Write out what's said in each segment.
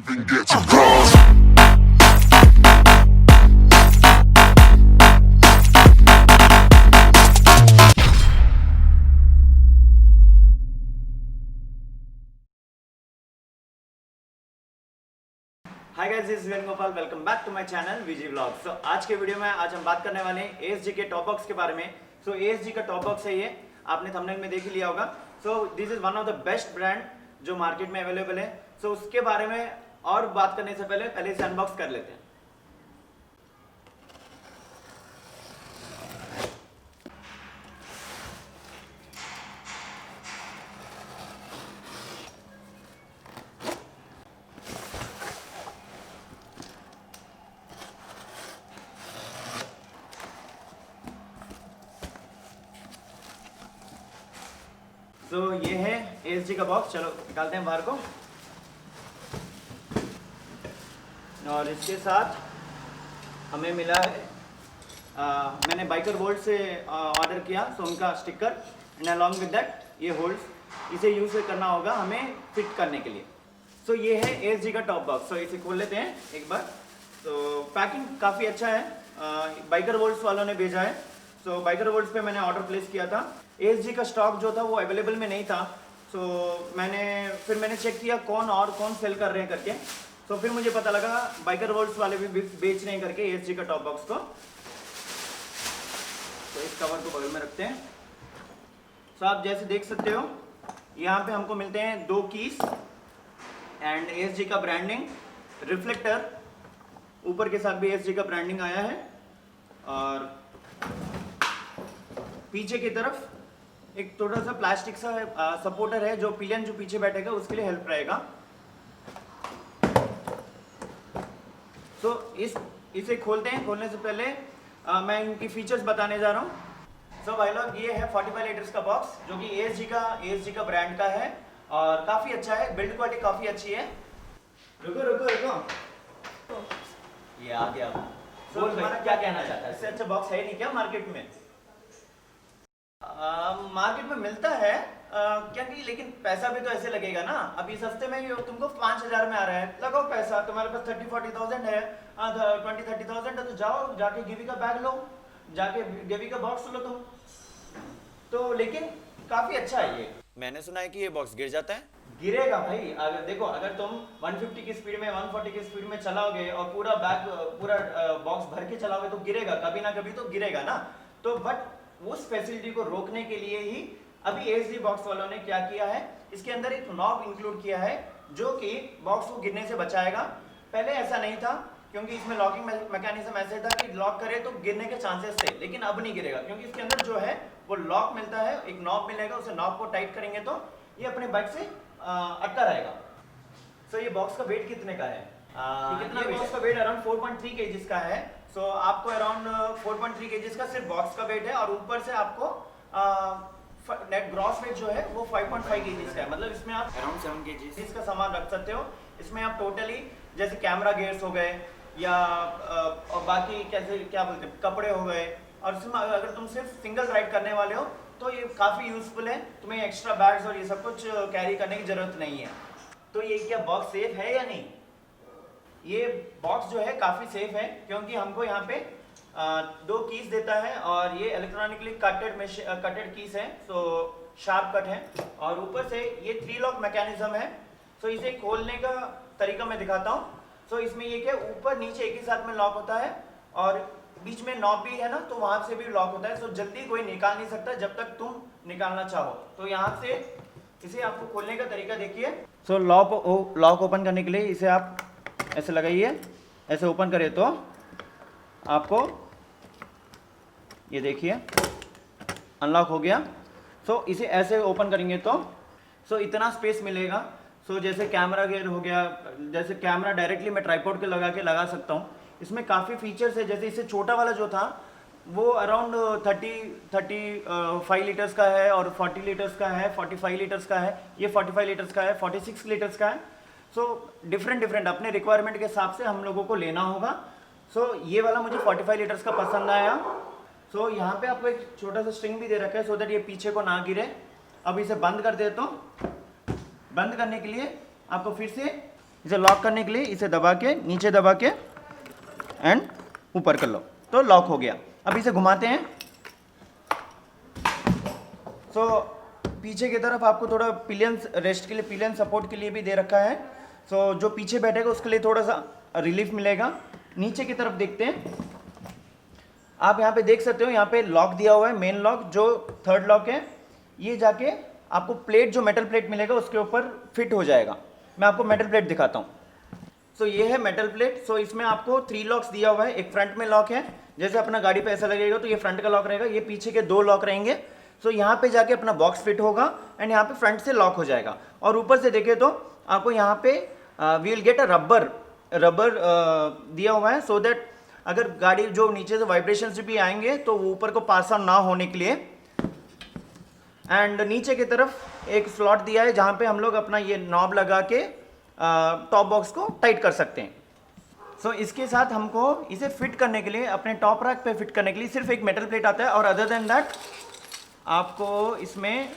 and get your balls. Hi guys, this is Venugopal. Welcome back to my channel VG vlogs. So आज के video में आज हम बात करने वाले हैं एएसजी के टॉप बॉक्स के बारे में। सो एएसजी का टॉप बॉक्स है ये, आपने थंबनेल में देख ही लिया होगा। So this is one of the best brand जो मार्केट में अवेलेबल है। सो उसके बारे में और बात करने से पहले इसे अनबॉक्स कर लेते हैं। तो ये है एएसजी का बॉक्स। चलो निकालते हैं बाहर को। और इसके साथ हमें मिला है मैंने बाइकर वर्ल्ड से ऑर्डर किया, सो उनका sticker and along with that ये होल्ड्स। इसे यूज करना होगा हमें फिट करने के लिए। सो ये है एएसजी का टॉप बॉक्स। सो इसे खोल लेते हैं एक बार। तो पैकिंग काफ़ी अच्छा है, बाइकर वर्ल्ड्स वालों ने भेजा है। सो बाइकर वर्ल्ड्स पे मैंने ऑर्डर प्लेस किया था। एएसजी का स्टॉक जो था वो अवेलेबल में नहीं था। सो मैंने चेक किया कौन सेल कर रहे हैं करके। तो फिर मुझे पता लगा बाइकर वर्ल्ड्स वाले भी बेच रहे हैं करके एएसजी का टॉप बॉक्स को। तो इस कवर को बगल में रखते हैं। सो आप जैसे देख सकते हो यहाँ पे हमको मिलते हैं 2 कीज एंड एएसजी का ब्रांडिंग, रिफ्लेक्टर ऊपर के साथ भी एएसजी का ब्रांडिंग आया है। और पीछे की तरफ एक थोड़ा सा प्लास्टिक सा सपोर्टर है जो पिलियन जो पीछे बैठेगा उसके लिए हेल्प रहेगा। तो इसे खोलते हैं। खोलने से पहले मैं इनकी फीचर्स बताने जा रहा हूँ। सो भाई लोग, ये है 45 लीटर्स का बॉक्स जो कि एएसजी का ब्रांड का है और काफ़ी अच्छा है। बिल्ड क्वालिटी काफ़ी अच्छी है। रुको ये आ गया। बोल भाई, क्या कहना चाहता है? इससे अच्छा बॉक्स है नहीं क्या मार्केट में? मार्केट में मिलता है क्योंकि, लेकिन पैसा भी तो ऐसे लगेगा ना। अभी सस्ते में ही तुमको 5000 में आ रहा है, लगाओ पैसा। तुम्हारे पास 30-40,000 है, 20-30,000 है, तो जाओ जाके गिवी का बैग लो, जाके गिवी का बॉक्स लो तुम। तो लेकिन काफी अच्छा है ये। मैंने सुना है कि ये बॉक्स गिर जाता है। गिरेगा भाई, अगर देखो, अगर तुम 150 की स्पीड में 140 की स्पीड में चलाओगे और पूरा बॉक्स भर के चलाओगे तो गिरेगा, कभी ना कभी तो गिरेगा ना। तो बट उस फैसिलिटी को रोकने के लिए ही अभी एएसजी बॉक्स वालों ने क्या किया है, इसके अंदर एक नॉब इंक्लूड किया है जो कि बॉक्स को गिरने से बचाएगा। पहले ऐसा नहीं था क्योंकि इसमें लॉकिंग मैकेनिज्म ऐसे था कि लॉक करे तो गिरने के चांसेस थे, लेकिन अब नहीं गिरेगा क्योंकि इसके अंदर जो है वो लॉक मिलता है, एक नॉब मिलेगा। उसे नॉब को टाइट करेंगे तो ये अपने बैग से अटका रहेगा। सो ये बॉक्स का वेट कितने का है? ये बॉक्स का वेट अराउंड 4.3 kg का है। सो आपको अराउंड 4.3 kg का सिर्फ बॉक्स का वेट है और ऊपर से आपको नेट ग्रॉस वेट जो है वो 5.5 kg का है। मतलब इसमें आप अराउंड 7 kg इसका सामान रख सकते हो। इसमें आप टोटली जैसे कैमरा गियर्स हो गए या बाकी कैसे क्या बोलते हैं कपड़े हो गए, और इसमें अगर तुम सिर्फ सिंगल राइड करने वाले हो तो ये काफ़ी यूजफुल है। तुम्हें एक्स्ट्रा बैग्स और ये सब कुछ कैरी करने की जरूरत नहीं है। तो ये क्या बॉक्स सेफ है या नहीं? ये बॉक्स जो है काफ़ी सेफ है क्योंकि हमको यहाँ पे 2 कीज देता है और ये इलेक्ट्रॉनिकली कटेड कीज है, तो शार्प कट है। और ऊपर से ये 3 लॉक मैकेनिज्म है। सो इसे खोलने का तरीका मैं दिखाता हूँ। सो इसमें ये क्या ऊपर नीचे एक ही साथ में लॉक होता है और बीच में नॉब भी है ना, तो वहाँ से भी लॉक होता है। सो जल्दी कोई निकाल नहीं सकता जब तक तुम निकालना चाहो। तो यहाँ से इसे आपको खोलने का तरीका देखिए। सो लॉक ओपन करने के लिए इसे आप ऐसे लगाइए, ऐसे ओपन करें तो आपको ये देखिए अनलॉक हो गया। सो इसे ऐसे ओपन करेंगे तो इतना स्पेस मिलेगा। सो जैसे कैमरा गियर हो गया, जैसे कैमरा डायरेक्टली मैं ट्राइपॉड के लगा सकता हूँ। इसमें काफ़ी फीचर्स है। जैसे इससे छोटा वाला जो था वो अराउंड 35 लीटर्स का है और 40 लीटर्स का है, 45 लीटर्स का है, ये 45 लीटर्स का है, 46 लीटर्स का है। सो डिफरेंट अपने रिक्वायरमेंट के हिसाब से हम लोगों को लेना होगा। सो ये वाला मुझे 45 लीटर्स का पसंद आया। सो यहाँ पे आपको एक छोटा सा स्ट्रिंग भी दे रखा है सो दैट ये पीछे को ना गिरे। अब इसे बंद कर देता हूँ। बंद करने के लिए आपको फिर से इसे लॉक करने के लिए इसे दबा के, नीचे दबा के एंड ऊपर कर लो तो लॉक हो गया। अब इसे घुमाते हैं। सो पीछे की तरफ आपको थोड़ा पिलियन रेस्ट के लिए, पिलियन सपोर्ट के लिए भी दे रखा है। सो जो पीछे बैठेगा उसके लिए थोड़ा सा रिलीफ मिलेगा। नीचे की तरफ देखते हैं, आप यहाँ पे देख सकते हो, यहाँ पे लॉक दिया हुआ है, मेन लॉक जो थर्ड लॉक है, ये जाके आपको प्लेट, जो मेटल प्लेट मिलेगा उसके ऊपर फिट हो जाएगा। मैं आपको मेटल प्लेट दिखाता हूँ। सो ये है मेटल प्लेट। सो इसमें आपको 3 लॉक्स दिया हुआ है। एक फ्रंट में लॉक है, जैसे अपना गाड़ी पे ऐसा लगेगा तो ये फ्रंट का लॉक रहेगा, ये पीछे के 2 लॉक रहेंगे। सो यहाँ पे जाके अपना बॉक्स फिट होगा एंड यहाँ पे फ्रंट से लॉक हो जाएगा। और ऊपर से देखें तो आपको यहाँ पे we will get a rubber दिया हुआ है, सो दैट अगर गाड़ी जो नीचे से वाइब्रेशन से भी आएंगे तो वो ऊपर को पास ऑन ना होने के लिए। एंड नीचे की तरफ एक स्लॉट दिया है जहाँ पे हम लोग अपना ये नॉब लगा के टॉप बॉक्स को टाइट कर सकते हैं। सो इसके साथ हमको इसे फिट करने के लिए, अपने टॉप रैक पे फिट करने के लिए सिर्फ एक मेटल प्लेट आता है। और अदर देन दैट आपको इसमें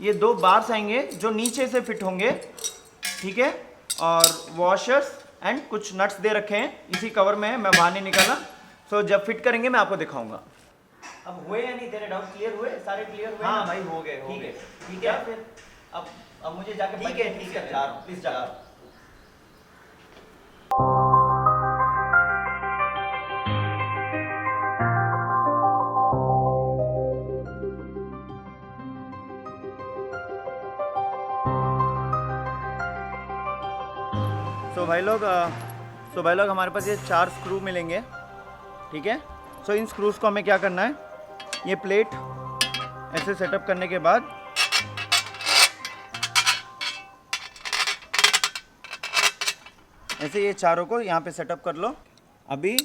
ये 2 बार्स आएंगे जो नीचे से फिट होंगे, ठीक है। और वॉशर्स एंड कुछ नट्स दे रखे हैं, इसी कवर में है, मैं बाहर नहीं निकाला। सो जब फिट करेंगे मैं आपको दिखाऊंगा। अब हुए या नहीं, तेरे डाउट क्लियर हुए? सारे क्लियर हुए? हाँ भाई हो गए, ठीक है, ठीक है। फिर अब मुझे जाके ठीक है जा रहा हूँ, प्लीज जा रहा हूँ। सो भाई लोग हमारे पास ये 4 स्क्रू मिलेंगे, ठीक है। सो इन स्क्रूज को हमें क्या करना है, ये प्लेट ऐसे सेटअप करने के बाद ऐसे ये चारों को यहाँ पे सेटअप कर लो। अभी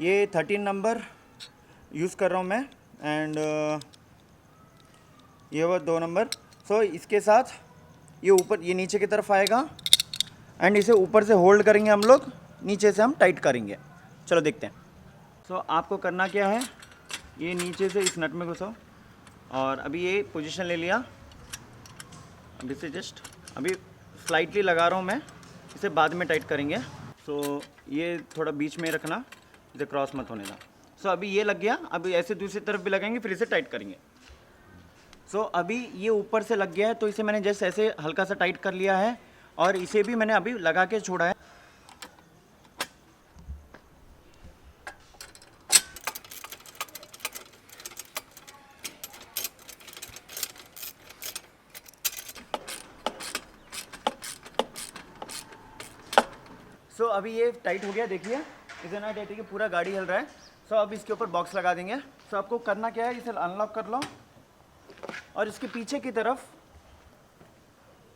ये 13 नंबर यूज़ कर रहा हूँ मैं एंड ये वो 2 नंबर। सो इसके साथ ये ऊपर, ये नीचे की तरफ आएगा एंड इसे ऊपर से होल्ड करेंगे हम लोग, नीचे से हम टाइट करेंगे। चलो देखते हैं। सो आपको करना क्या है, ये नीचे से इस नट में घुसाओ और अभी ये पोजीशन ले लिया। अभी से जस्ट अभी स्लाइटली लगा रहा हूँ मैं, इसे बाद में टाइट करेंगे। सो ये थोड़ा बीच में रखना, इसे क्रॉस मत होने देना। सो अभी ये लग गया, अभी ऐसे दूसरी तरफ भी लगाएंगे, फिर इसे टाइट करेंगे। सो अभी ये ऊपर से लग गया है तो इसे मैंने जस्ट ऐसे हल्का सा टाइट कर लिया है और इसे भी मैंने अभी लगा के छोड़ा है। सो अभी ये टाइट हो गया, देखिए इसे ना टाइट है कि पूरा गाड़ी हिल रहा है। सो अब इसके ऊपर बॉक्स लगा देंगे। सो आपको करना क्या है, इसे अनलॉक कर लो और इसके पीछे की तरफ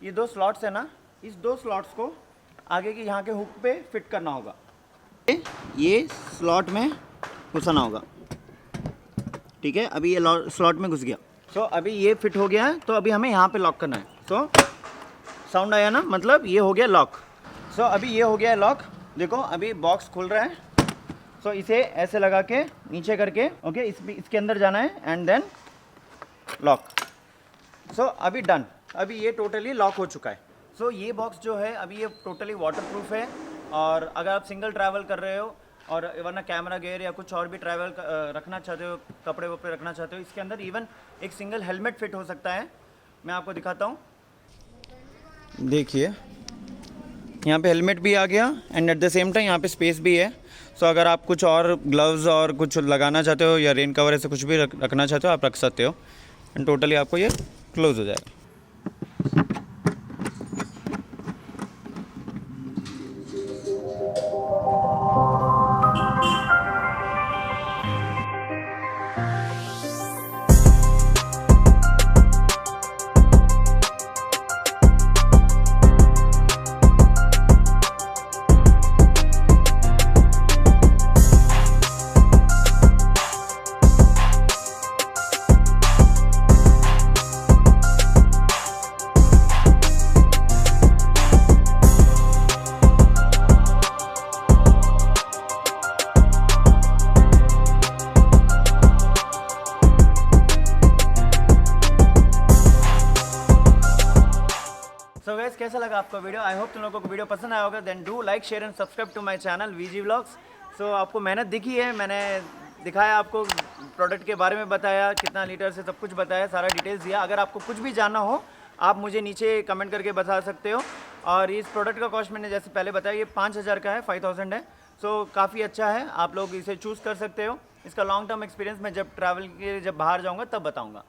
ये 2 स्लॉट्स है ना, इस 2 स्लॉट्स को आगे के यहाँ के हुक पे फिट करना होगा। ये स्लॉट में घुसाना होगा, ठीक है। अभी ये स्लॉट में घुस गया। सो अभी ये फिट हो गया है तो अभी हमें यहाँ पे लॉक करना है। सो साउंड आया ना, मतलब ये हो गया लॉक। सो अभी ये हो गया है लॉक। देखो अभी बॉक्स खुल रहा है। सो इसे ऐसे लगा के नीचे करके, ओके, इसके अंदर जाना है एंड देन लॉक। सो अभी डन, अभी ये टोटली लॉक हो चुका है। सो ये बॉक्स जो है अभी ये टोटली वाटरप्रूफ है। और अगर आप सिंगल ट्रैवल कर रहे हो और वरना कैमरा गेयर या कुछ और भी ट्रैवल रखना चाहते हो, कपड़े वपड़े रखना चाहते हो, इसके अंदर इवन एक सिंगल हेलमेट फिट हो सकता है। मैं आपको दिखाता हूँ, देखिए यहाँ पे हेलमेट भी आ गया and at the same time यहाँ पे स्पेस भी है। सो अगर आप कुछ और ग्लव्स और कुछ लगाना चाहते हो या रेन कवर ऐसे कुछ भी रखना चाहते हो आप रख सकते हो एंड टोटली आपको ये क्लोज हो जाएगा। सो गाइस कैसा लगा आपका वीडियो? आई होप तुम लोगों को वीडियो पसंद आया होगा। Then do like share and subscribe to my channel VG vlogs. So आपको मेहनत दिखी है, मैंने दिखाया आपको, प्रोडक्ट के बारे में बताया, कितना लीटर से सब कुछ बताया, सारा डिटेल्स दिया। अगर आपको कुछ भी जानना हो आप मुझे नीचे कमेंट करके बता सकते हो। और इस प्रोडक्ट का कॉस्ट मैंने जैसे पहले बताया ये 5000 का है, 5000 है। सो काफ़ी अच्छा है, आप लोग इसे चूज़ कर सकते हो। इसका लॉन्ग टर्म एक्सपीरियंस मैं जब ट्रैवल के जब बाहर जाऊँगा तब बताऊँगा।